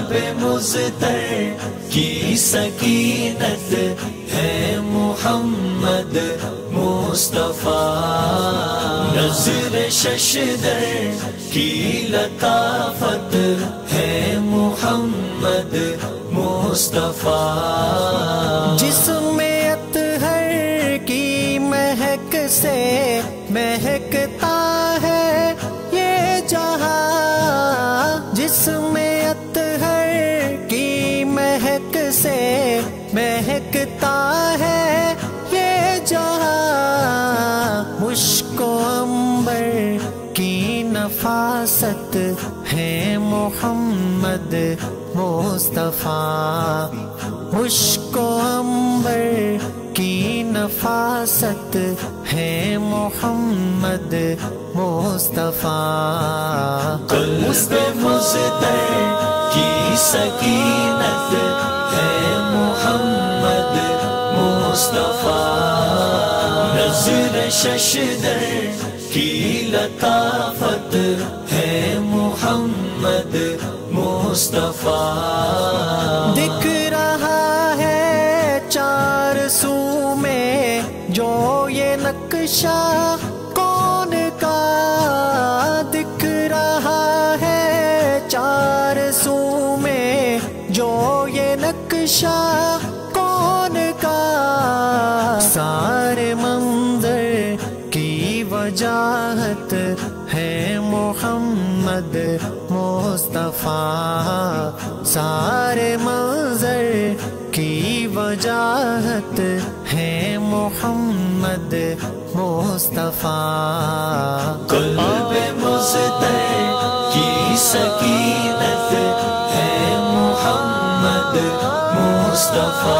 قلب مضطر کی سکینت ہے محمد مصطفیٰ، نظر ششدر کی لطافت ہے محمد مصطفیٰ، جسم اطہر کی مہک سے مہکتا ہے یہ جہاں، جسم اطہر کی مہک سے مہکتا ہے یہ جہاں، مشک و عنبر کی نفاست ہے محمد مصطفیٰ، مشک و عنبر کی نفاست ہے محمد مصطفیٰ، قلب مضطر کی سکینت ہے محمد مصطفیٰ، نظر ششدر کی لطافت ہے محمد مصطفیٰ، دکھ رہا ہے چار سو میں جو یہ نقشہ کون کا، دکھ رہا ہے چار سو میں جو یہ نقشہ کون کا، سارے منظر کی وجاہت ہے محمد مصطفیٰ، سارے منظر کی وجاہت ہے محمد مصطفیٰ، قلب مضطر کی سکینت ہے محمد مصطفیٰ،